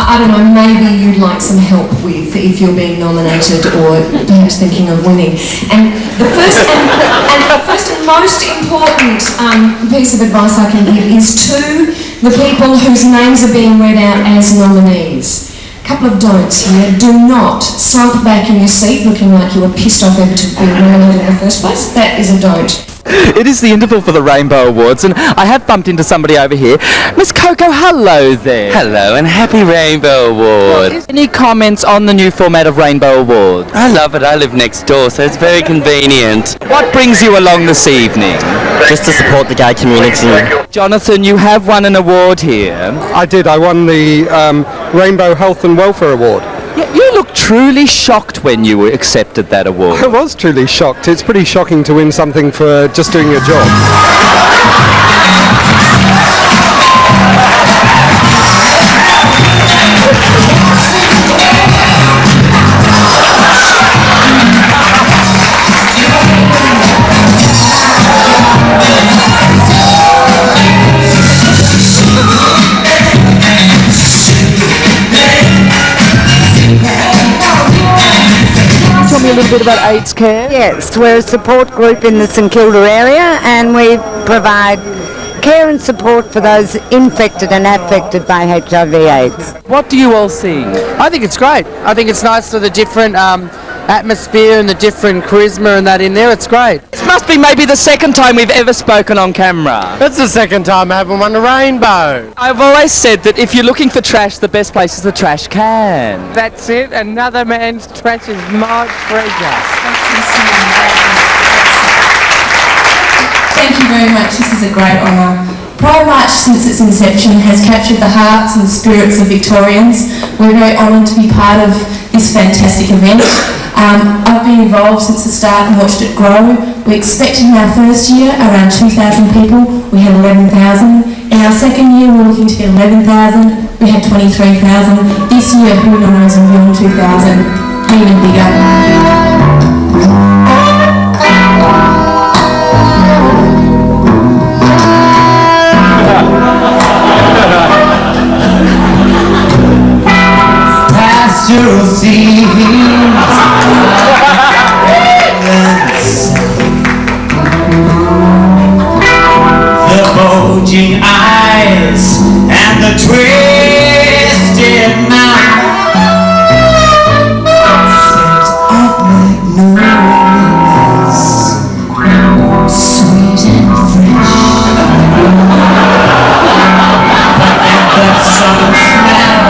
I don't know, maybe you'd like some help with if you're being nominated or perhaps thinking of winning. And the first and most important piece of advice I can give is to the people whose names are being read out as nominees. A couple of don'ts here. Do not slump back in your seat looking like you were pissed off ever to be nominated in the first place. That is a don't. It is the interval for the Rainbow Awards, and I have bumped into somebody over here. Miss Coco, hello there. Hello, and happy Rainbow Award. Any comments on the new format of Rainbow Awards? I love it. I live next door, so it's very convenient. What brings you along this evening? Just to support the gay community. Jonathan, you have won an award here. I did. I won the Rainbow Health and Welfare Award. Yeah, you look truly shocked when you accepted that award. I was truly shocked. It's pretty shocking to win something for just doing your job. Tell me a little bit about AIDS Care. Yes, we're a support group in the St Kilda area, and we provide care and support for those infected and affected by HIV/AIDS. What do you all see? I think it's great. I think it's nice for the different atmosphere and the different charisma and that in there. It's great. This must be maybe the second time we've ever spoken on camera. That's the second time I haven't won a rainbow. I've always said that if you're looking for trash, the best place is the trash can. That's it. Another man's trash is my treasure. Thank you very much. This is a great honour. Pride March, since its inception, has captured the hearts and spirits of Victorians. We're very honoured to be part of this fantastic event. I've been involved since the start and watched it grow. We expected in our first year around 2,000 people. We had 11,000. In our second year, we were looking to get 11,000. We had 23,000. This year, who knows, and beyond 2,000, even bigger. Pastoral scenes, the bulging eyes and the twisted mouth, scent of magnolias, sweet and fresh, but then the sudden smell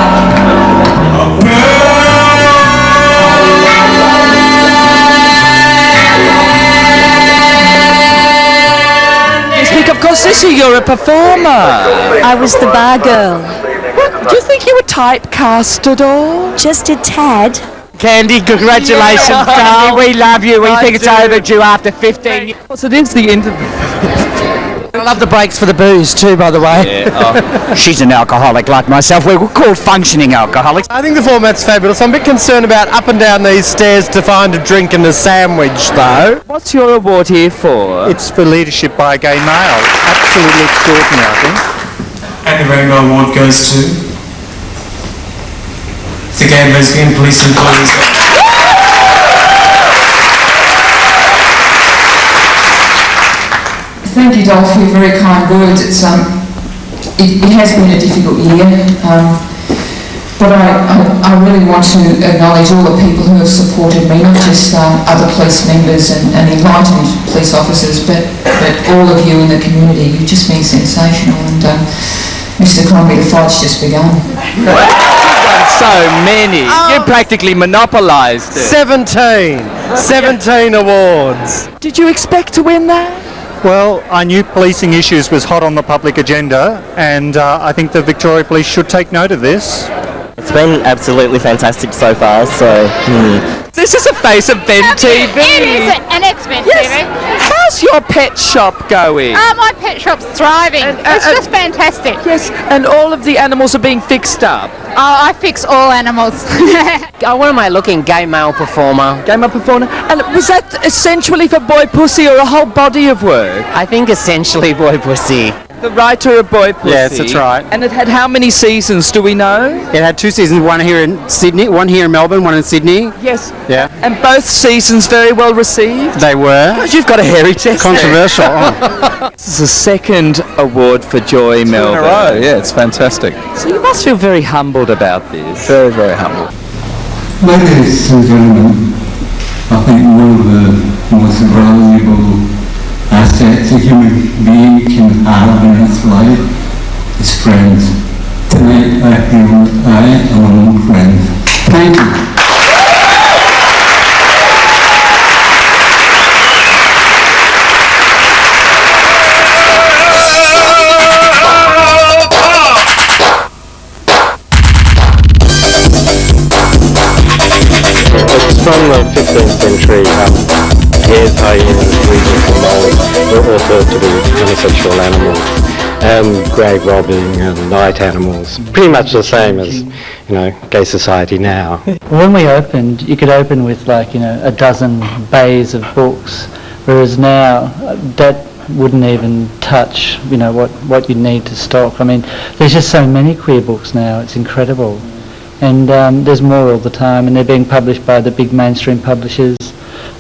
of Of course, Sissy, you're a performer. I was the bar girl. Do you think you were typecast at all? Just a tad. Candy, congratulations, darling. We love you. We think it's overdue after 15 years. Well, so it is the interview. I love the breaks for the booze too, by the way. Yeah, She's an alcoholic like myself. We're called functioning alcoholics. I think the format's fabulous. I'm a bit concerned about up and down these stairs to find a drink and a sandwich, though. What's your award here for? It's for leadership by a gay male. Absolutely extraordinary, I think. And the Rainbow Award goes to the Gay and Lesbian Police Employees. Thank you, Dolph, for your very kind words. It has been a difficult year. But I really want to acknowledge all the people who have supported me, not just other police members and enlightened police officers, but all of you in the community. You've just been sensational, and Mr. Crombie, the fight's just begun. You've won so many. You practically monopolised it. 17 awards. Did you expect to win that? Well, I knew policing issues was hot on the public agenda, and I think the Victoria Police should take note of this. It's been absolutely fantastic so far, so... This is a face of Ben TV. It is, and it's Ben TV. How's your pet shop going? My pet shop's thriving. It's just fantastic. Yes, and all of the animals are being fixed up. I fix all animals. What am I looking? Gay male performer. Gay male performer. And was that essentially for Boy Pussy or a whole body of work? I think essentially Boy Pussy. The writer of Boy Pussy. Yes, that's right. And it had how many seasons, do we know? It had 2 seasons, one here in Sydney, one here in Melbourne, one in Sydney. Yes. Yeah. And both seasons very well received? They were. God, you've got a hairy chest. Controversial. This is the second award for Joy Melbourne. In a row, yeah, it's fantastic. So you must feel very humbled about this. Very, very humbled. Ladies and gentlemen, I think one of the most valuable assets a human being can have in his life is friends. Tonight I feel I am among friends. Thank you. It's from the 15th century. Hares, hyenas, weasels and moles were all thought to be homosexual animals. Grey robbing and night animals, pretty much the same as, gay society now. When we opened, you could open with a dozen bays of books, whereas now that wouldn't even touch, what you need to stock. I mean, there's just so many queer books now, it's incredible. And there's more all the time, and they're being published by the big mainstream publishers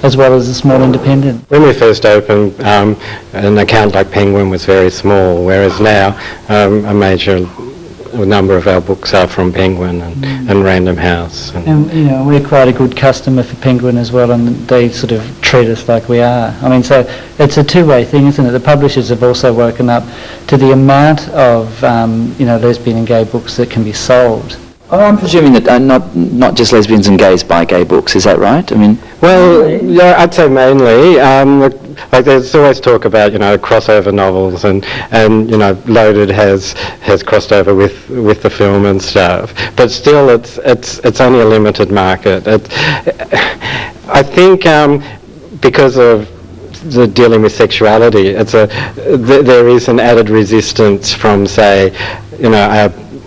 as well as the small independent. When we first opened, an account like Penguin was very small, whereas now a major number of our books are from Penguin and Random House. And we're quite a good customer for Penguin as well, and they sort of treat us like we are. I mean, so it's a two-way thing, isn't it? The publishers have also woken up to the amount of lesbian and gay books that can be sold. Oh, I'm presuming that not just lesbians and gays buy gay books, is that right? I mean, well, yeah, I'd say mainly. Like there's always talk about crossover novels, and Loaded has crossed over with the film and stuff. But still, it's only a limited market. I think because of the dealing with sexuality, there is an added resistance from, say,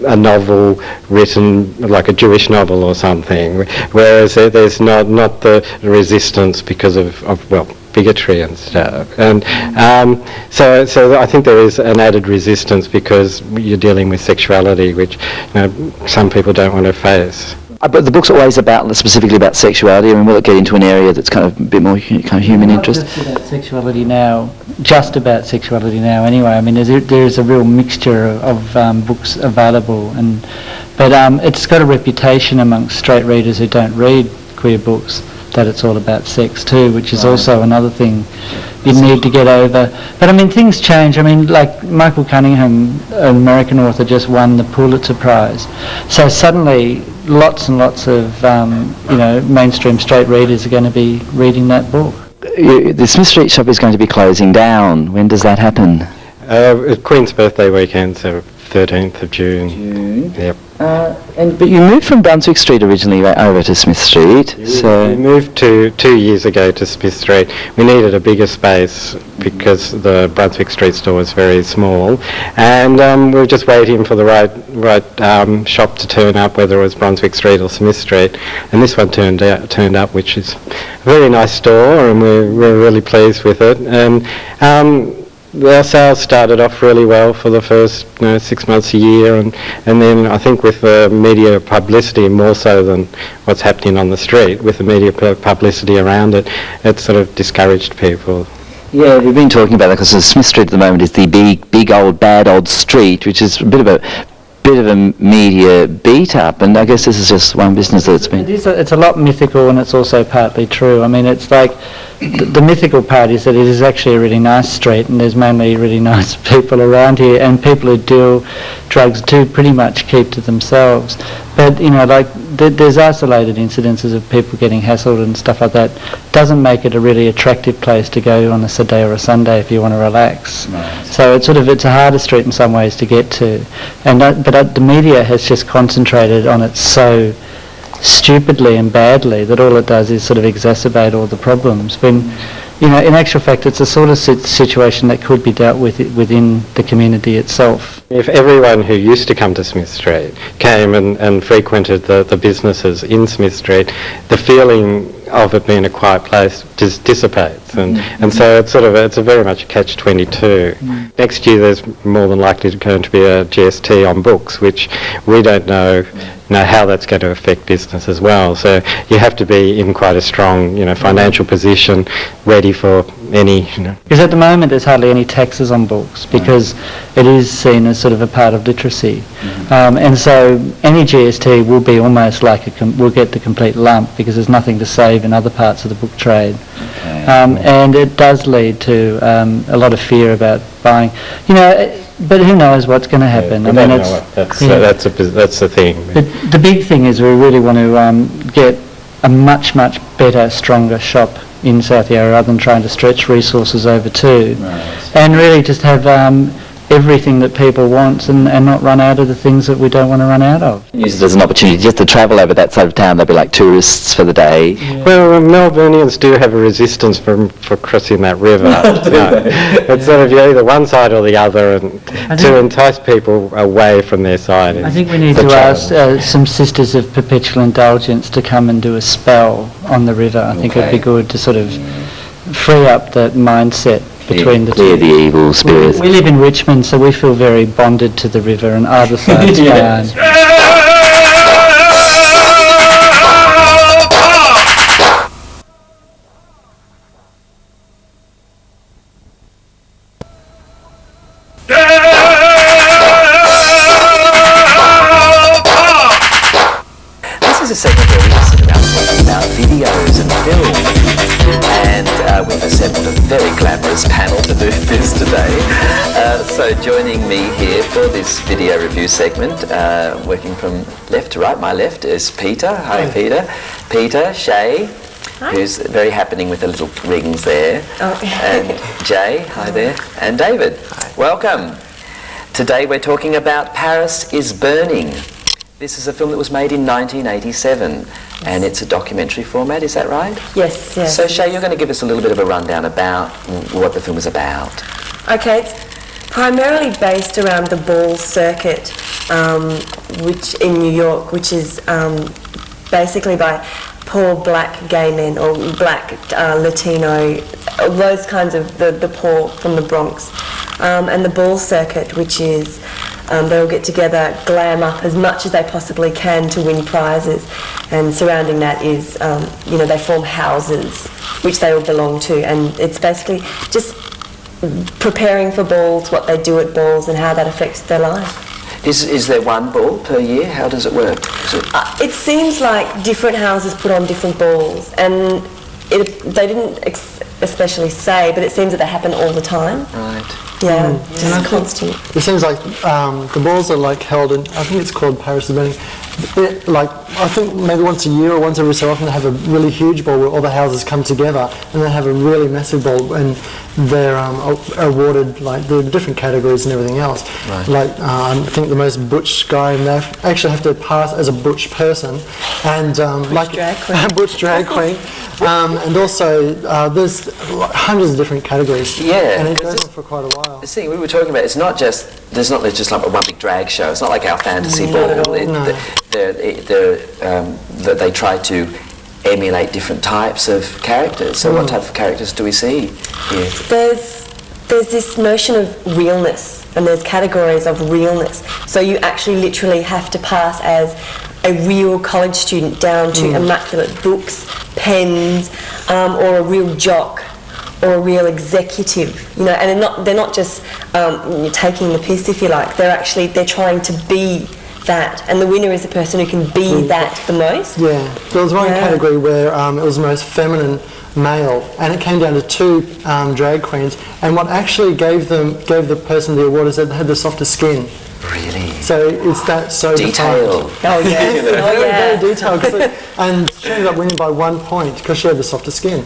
a novel written like a Jewish novel or something, whereas there's not the resistance because of bigotry and stuff. And so I think there is an added resistance because you're dealing with sexuality, which some people don't want to face. But the book's always specifically about sexuality. I mean, will it get into an area that's kind of a bit more kind of human interest? Just about sexuality now, anyway. I mean, there's a real mixture of books available, but it's got a reputation amongst straight readers who don't read queer books that it's all about sex too, which is also another thing you need to get over. But I mean, things change. I mean, like Michael Cunningham, an American author, just won the Pulitzer Prize. So suddenly lots and lots of mainstream straight readers are going to be reading that book. The Smith Street shop is going to be closing down. When does that happen? Queen's birthday weekend, so 13th of June. Yep. But you moved from Brunswick Street originally over to Smith Street. So we moved 2 years ago to Smith Street. We needed a bigger space because the Brunswick Street store was very small, and we were just waiting for the right shop to turn up, whether it was Brunswick Street or Smith Street, and this one turned up, which is a very nice store, and we're really pleased with it. And our sales started off really well for the first 6 months, a year, and then I think with the media publicity, more so than what's happening on the street, with the media publicity around it, it sort of discouraged people. Yeah, we've been talking about that because Smith Street at the moment is the big old bad old street, which is a bit of a bit of a media beat up, and I guess this is just one business that's been... It's a lot mythical, and it's also partly true. I mean, it's like, the mythical part is that it is actually a really nice street, and there's mainly really nice people around here, and people who deal drugs do pretty much keep to themselves. But, you know, like, there's isolated incidences of people getting hassled and stuff like that. Doesn't make it a really attractive place to go on a Saturday or a Sunday if you want to relax. Right. So it's a harder street in some ways to get to. And but the media has just concentrated on it so stupidly and badly that all it does is sort of exacerbate all the problems. When, you know, in actual fact, it's a sort of situation that could be dealt with within the community itself. If everyone who used to come to Smith Street came and frequented the businesses in Smith Street, the feeling of it being a quiet place just dissipates, and so it's a very much a catch-22. Next year there's more than likely going to be a GST on books, which we don't know how that's going to affect business as well. So you have to be in quite a strong, you know, financial position, ready for any, you know. Because at the moment there's hardly any taxes on books because it is seen as sort of a part of literacy, and so any GST will be almost like we'll get the complete lump because there's nothing to save in other parts of the book trade, and it does lead to a lot of fear about buying, you know. But who knows what's going to happen? I mean, that's the thing. But the big thing is we really want to get a much better, stronger shop in South Yarra rather than trying to stretch resources over two, and really just have everything that people want and not run out of the things that we don't want to run out of. Use it as an opportunity just to travel over that side of town. They'll be like tourists for the day. Yeah. Well, Melburnians do have a resistance for crossing that river. It's sort of either one side or the other, and to entice people away from their side. I think we need to ask some Sisters of Perpetual Indulgence to come and do a spell on the river. I think it would be good to sort of free up that mindset between the clear two. The evil spirits. We live in Richmond, so we feel very bonded to the river, and either side's fine. This is a segment where we sit around talking about videos and film. And we've assembled a very glamorous panel to do this today. So joining me here for this video review segment, working from left to right, my left is Peter. Hi, Peter. Peter, Sheah, who's very happening with the little rings there. And Jay, hi there. And David, welcome. Today we're talking about Paris is Burning. This is a film that was made in 1987, and it's a documentary format, is that right? Yes, yes. So, Sheah, you're going to give us a little bit of a rundown about what the film is about. Okay, it's primarily based around the ball circuit, which in New York, which is basically by poor black gay men or black Latino, those kinds of the poor from the Bronx. And the ball circuit, which is they'll get together, glam up as much as they possibly can to win prizes, and surrounding that is, you know, they form houses which they all belong to, and it's basically just preparing for balls, what they do at balls, and how that affects their life. Is there one ball per year? How does it work? It seems like different houses put on different balls, and they didn't especially say, but it seems that they happen all the time. Right. Yeah, just constant. It seems like the balls are like held in, I think it's called Paris is Burning. I think maybe once a year or once every so often they have a really huge ball where all the houses come together, and they have a really massive ball, and they're awarded like the different categories and everything else. Right. Like I think the most butch guy, and they actually have to pass as a butch person, and like butch drag queen, and also there's hundreds of different categories. Yeah, and it goes on for quite a while. See, we were talking about, there's not just like one big drag show. It's not like our fantasy ball. They try to emulate different types of characters. So what type of characters do we see here? There's this notion of realness, and there's categories of realness. So you actually literally have to pass as a real college student down to immaculate books, pens, or a real jock, or a real executive, you know, and they're not just taking the piss, if you like. They're trying to be that, and the winner is the person who can be that the most. Yeah, there was one category where it was the most feminine male, and it came down to 2 drag queens, and what actually gave the person the award is that they had the softest skin. Really? So it's that so detailed. Defined. Oh yeah, very detailed. And she ended up winning by 1 point because she had the softer skin.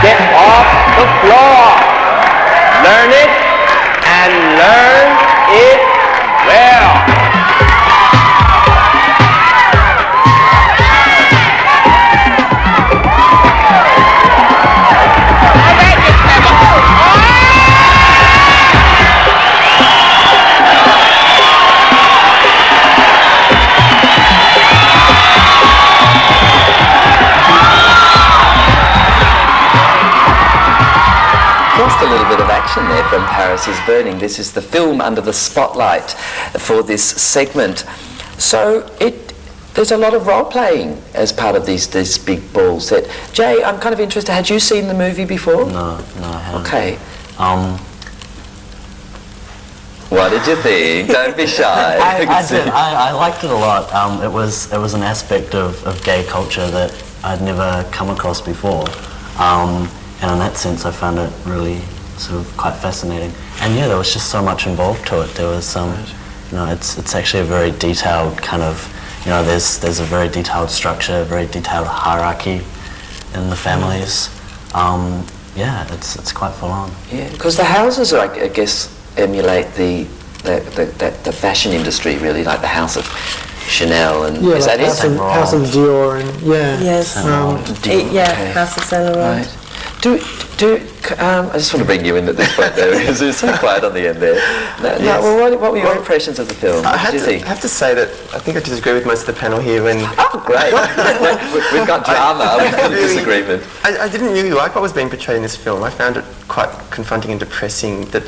Get off the floor. Learn it and learn it well. Just a little bit of action there from Paris is Burning. This is the film under the spotlight for this segment. So there's a lot of role playing as part of this big ball set. Jay, I'm kind of interested. Had you seen the movie before? No, I haven't. Okay. What did you think? Don't be shy. I did. I liked it a lot. It was an aspect of gay culture that I'd never come across before. And in that sense, I found it really sort of quite fascinating. And yeah, there was just so much involved to it. There was it's actually a very detailed kind of, there's a very detailed structure, a very detailed hierarchy in the families. Yeah, it's quite full on. Yeah, because the houses, I guess, emulate the fashion industry, really, like the House of Chanel and is that it? House of Dior and Yes. House of Saint Laurent. Right. I just want to bring you in at this point there because it was so quiet on the end there. What were your impressions of the film? What did you think? I have to say that I think I disagree with most of the panel here. Oh, great. We've got drama, we've got a disagreement. I didn't really like what was being portrayed in this film. I found it quite confronting and depressing that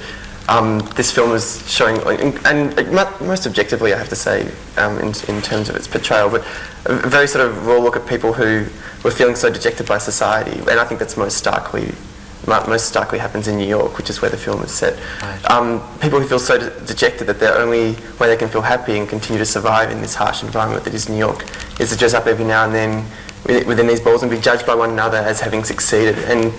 this film was showing, and most objectively I have to say, in terms of its portrayal, but a very sort of raw look at people who were feeling so dejected by society, and I think that's most starkly happens in New York, which is where the film is set. Right. People who feel so dejected that the only way they can feel happy and continue to survive in this harsh environment that is New York is to dress up every now and then within these balls and be judged by one another as having succeeded. And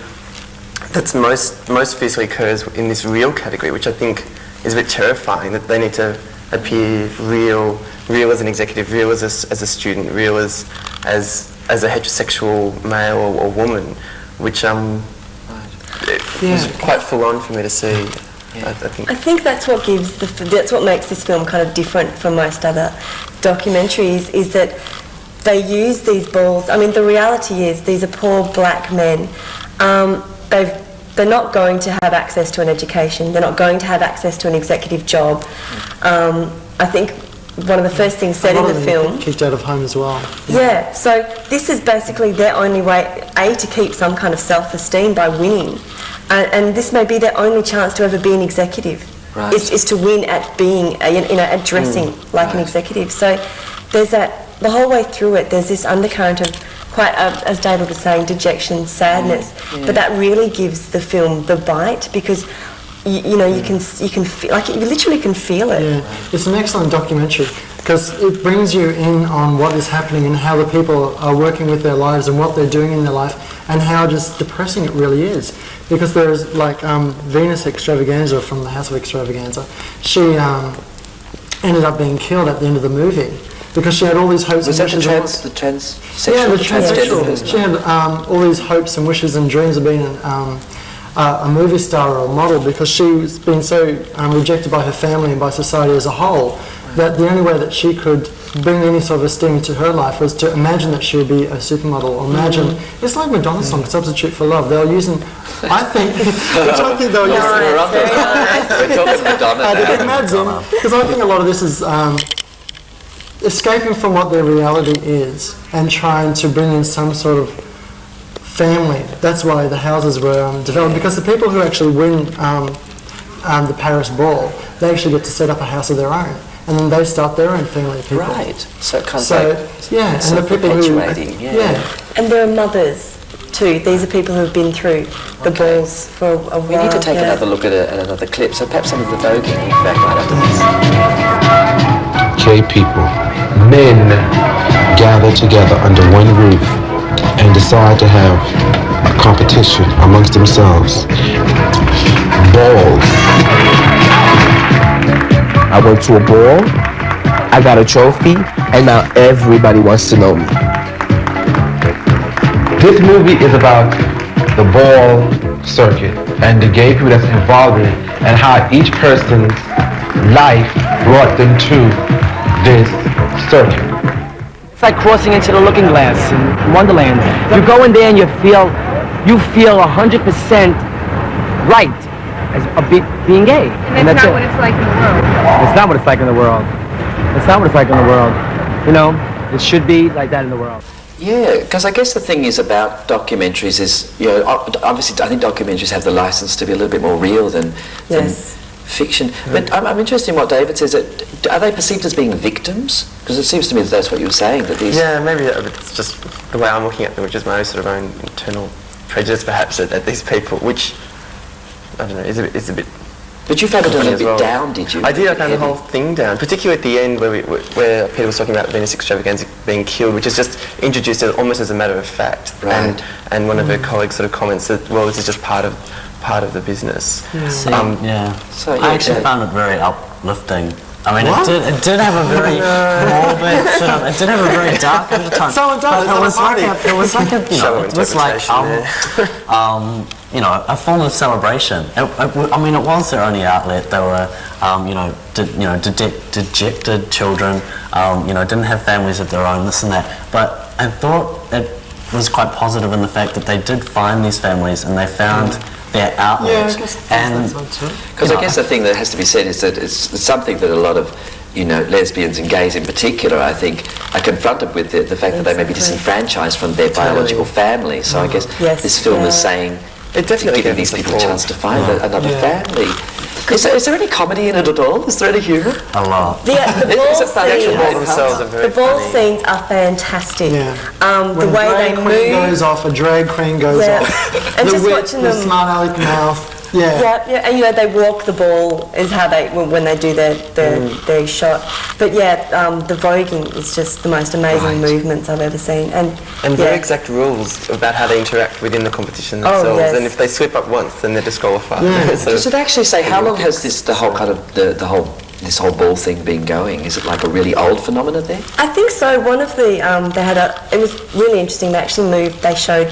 that's most fiercely occurs in this real category, which I think is a bit terrifying, that they need to appear real as an executive, real as a student, real as a heterosexual male or woman, which was quite full on for me to see. Yeah. I think that's what makes this film kind of different from most other documentaries, is that they use these balls. I mean, the reality is these are poor black men. They're not going to have access to an education. They're not going to have access to an executive job. I think one of the first things said in the film... kicked out of home as well. Yeah, so this is basically their only way, to keep some kind of self-esteem by winning. And this may be their only chance to ever be an executive, right. is to win at being, at dressing like an executive. So there's that, the whole way through it, there's this undercurrent of quite, as David was saying, dejection, sadness. Yeah. But that really gives the film the bite, because you can feel, like, you literally can feel it. Yeah, it's an excellent documentary because it brings you in on what is happening and how the people are working with their lives and what they're doing in their life and how just depressing it really is. Because there's like Venus Extravaganza from the House of Extravaganza. She ended up being killed at the end of the movie because she had all these hopes and wishes. Was that the transsexual? Yeah, the transsexual. She had all these hopes and wishes and dreams of being a movie star or a model, because she's been so rejected by her family and by society as a whole, that the only way that she could bring any sort of esteem into her life was to imagine that she would be a supermodel, or imagine, it's like Madonna's song, Substitute for Love. They were using, I think, which I think they were using. We're talking Madonna now. Because I think a lot of this is escaping from what their reality is and trying to bring in some sort of family. That's why the houses were developed, because the people who actually win the Paris ball, they actually get to set up a house of their own, and then they start their own family of people. Right. So it kind of yeah, and the people who and there are mothers too. These are people who have been through the balls for a while. We need to take another look at another clip. So perhaps some of the voguing back right after this. Gay people, men gather together under one roof and decide to have a competition amongst themselves. Balls. I went to a ball, I got a trophy, and now everybody wants to know me. This movie is about the ball circuit and the gay people that's involved in it, and how each person's life brought them to this circuit. It's like crossing into the looking glass in Wonderland. You go in there and you feel 100% right as being gay. And that's not what it's like in the world. It's not what it's like in the world. It's not what it's like in the world. You know, it should be like that in the world. Yeah, because I guess the thing is about documentaries is, you know, obviously I think documentaries have the license to be a little bit more real than fiction. But I'm interested in what David says. That are they perceived as being victims? Because it seems to me that that's what you were saying. That these. Yeah, maybe it's just the way I'm looking at them, which is my own sort of own internal prejudice, perhaps, at these people, which I don't know, is a bit. But you found it a little bit down, did you? I did. I found the whole thing down, particularly at the end where Peter was talking about Venus Extravaganza being killed, which is just introduced almost as a matter of fact. Right. And one of her colleagues sort of comments that, well, this is just part of the business. Yeah. So I actually found it very uplifting. I mean, it did have a very morbid sort of. It did have a very dark undertone. So it does. But it was like you know, a form of celebration. I mean, it was their only outlet. They were, dejected children. Didn't have families of their own. This and that. But I thought it was quite positive in the fact that they did find these families and they found their outlet. Yeah, because I guess the thing that has to be said is that it's something that a lot of, lesbians and gays in particular, I think, are confronted with the fact that they may be disenfranchised from their biological family. So I guess this film is saying, it definitely giving these people a chance to find another family. Is there any comedy in it at all? Is there any humour? A lot. The ball scenes are fantastic. When the way a drag queen goes off, a drag queen goes off. And the just wit, watching the them. smart aleck mouth. And they walk the ball is how they when they do their shot. But the voguing is just the most amazing movements I've ever seen, and very exact rules about how they interact within the competition themselves. And if they slip up once, then they're disqualified. Does it actually say how long has this this whole ball thing been going? Is it like a really old phenomenon there? I think so. One of the it was really interesting. They showed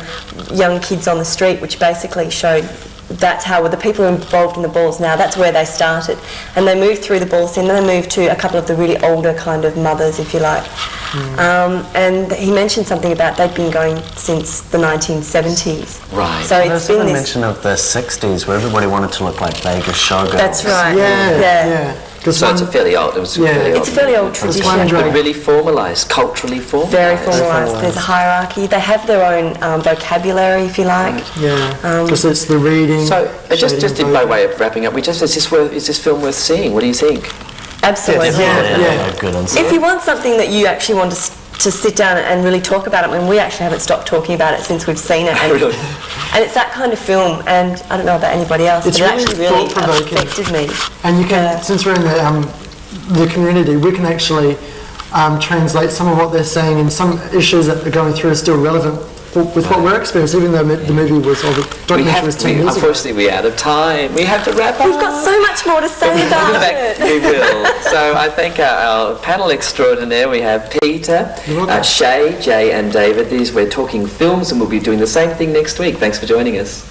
young kids on the street, which basically showed. That's how the people involved in the balls now, that's where they started. And they moved through the ball scene, then they moved to a couple of the really older kind of mothers, if you like. And he mentioned something about they'd been going since the 1970s. Right. So there's been a mention of the 60s where everybody wanted to look like Vegas showgirls. That's right. Yeah. So it's a fairly old. It's a fairly old tradition. But really formalised, culturally formalised. Very formalised. There's a hierarchy. They have their own vocabulary, if you like. Because it's the reading. So just by way of wrapping up, is this film worth seeing? What do you think? Absolutely. Good answer. If you want something that you actually want to sit down and really talk about it, I mean, we actually haven't stopped talking about it since we've seen it. And, really? And it's that kind of film, and I don't know about anybody else, It's but it actually really thought-provoking. affected me. And you can, since we're in the community, we can actually translate some of what they're saying, and some issues that they're going through are still relevant with what we're experiencing, even though the movie was, or the documentary was 10 years ago. Unfortunately, we're out of time. We have to wrap up. We've got so much more to say about it. We will. So I thank our panel extraordinaire. We have Peter, Sheah, Jay and David. We're talking films, and we'll be doing the same thing next week. Thanks for joining us.